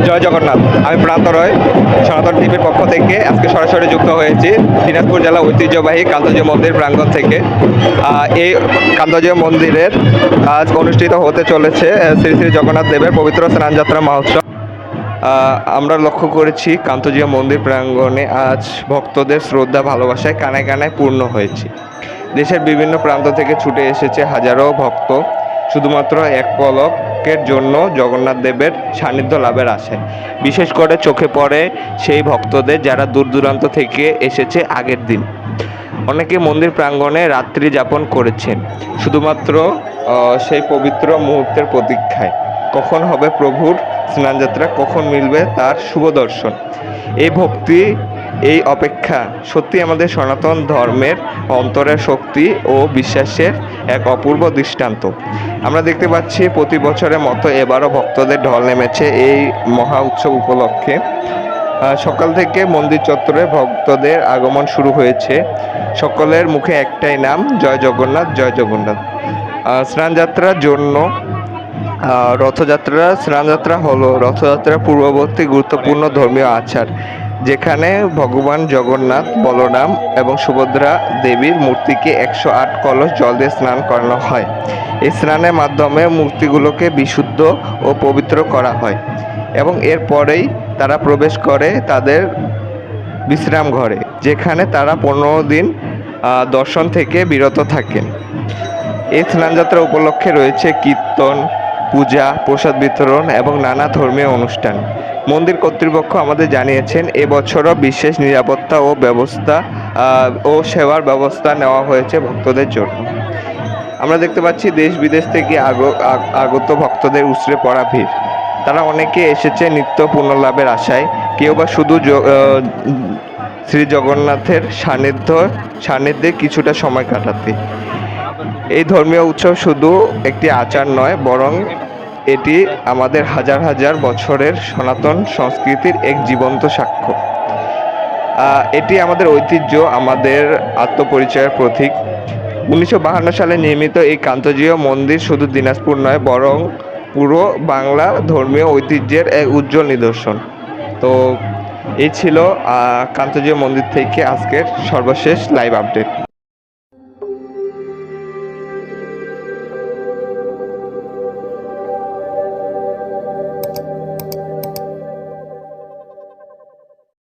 জয় জগন্নাথ। আমি প্রান্ত রয়, সনাতন টিভির পক্ষ থেকে আজকে সরাসরি যুক্ত হয়েছি দিনাজপুর জেলা ঐতিহ্যবাহী কান্তজিউ মন্দির প্রাঙ্গণ থেকে। এই কান্তজিউ মন্দিরের আজ অনুষ্ঠিত হতে চলেছে শ্রী শ্রী জগন্নাথ দেবের পবিত্র স্নানযাত্রা মহোৎসব। আমরা লক্ষ্য করেছি কান্তজিউ মন্দির প্রাঙ্গণে আজ ভক্তদের শ্রদ্ধা ভালোবাসায় কানায় কানায় পূর্ণ হয়েছে। দেশের বিভিন্ন প্রান্ত থেকে ছুটে এসেছে হাজারো ভক্ত শুধুমাত্র এক পলকের জন্য জগন্নাথ দেবের সান্নিধ্য লাভের আশায়। বিশেষ করে চোখে পড়ে সেই ভক্তদের যারা দূর দূরান্ত থেকে এসেছে আগের দিন। অনেকে মন্দির প্রাঙ্গণে রাত্রি যাপন করেছেন শুধুমাত্র সেই পবিত্র মুহূর্তের প্রতীক্ষায়। কখন হবে প্রভুর স্নানযাত্রা, কখন মিলবে তার শুভ দর্শন। এই ভক্তি, এই অপেক্ষা সত্যি আমাদের সনাতন ধর্মের অন্তরের শক্তি ও বিশ্বাসের এক অপূর্ব দৃষ্টান্ত। আমরা দেখতে পাচ্ছি প্রতি বছরের মতো এবারও ভক্তদের ঢল নেমেছে এই মহা উৎসব উপলক্ষে। সকাল থেকে মন্দির চত্বরে ভক্তদের আগমন শুরু হয়েছে। সকলের মুখে একটাই নাম, জয় জগন্নাথ, জয় জগন্নাথ। স্নানযাত্রার জন্য স্নানযাত্রা হলো রথযাত্রার পূর্ববর্তী গুরুত্বপূর্ণ ধর্মীয় আচার, যেখানে ভগবান জগন্নাথ, বলরাম এবং সুভদ্রা দেবীর মূর্তিকে 108 কলস জল দিয়ে স্নান করানো হয়। এই স্নানের মাধ্যমে মূর্তিগুলোকে বিশুদ্ধ ও পবিত্র করা হয় এবং এরপরেই তারা প্রবেশ করে তাদের বিশ্রাম ঘরে, যেখানে তারা 15 দিন দর্শন থেকে বিরত থাকেন। এই স্নানযাত্রা উপলক্ষে রয়েছে কীর্তন, পূজা, প্রসাদ বিতরণ এবং নানা ধর্মীয় অনুষ্ঠান। মন্দির কর্তৃপক্ষ আমাদের জানিয়েছেন এবছরও বিশেষ নিরাপত্তা ও সেবার ব্যবস্থা নেওয়া হয়েছে ভক্তদের জন্য। আমরা দেখতে পাচ্ছি দেশ বিদেশ থেকে আগত ভক্তদের উছড়ে পড়া ভিড়। তারা অনেকে এসেছে নিত্য পুণ্যলাভের আশায়, কেউ বা শুধু শ্রী জগন্নাথের সান্নিধ্যে কিছুটা সময় কাটাতে। এই ধর্মীয় উৎসব শুধু একটি আচার নয়, বরং এটি আমাদের হাজার হাজার বছরের সনাতন সংস্কৃতির এক জীবন্ত সাক্ষ্য। এটি আমাদের ঐতিহ্য, আমাদের আত্মপরিচয়ের প্রতীক। 1952 সালে নির্মিত এই কান্তজিউ মন্দির শুধু দিনাজপুর নয়, বরং পুরো বাংলা ধর্মীয় ঐতিহ্যের এক উজ্জ্বল নিদর্শন। তো এই ছিল কান্তজিউ মন্দির থেকে আজকের সর্বশেষ লাইভ আপডেট।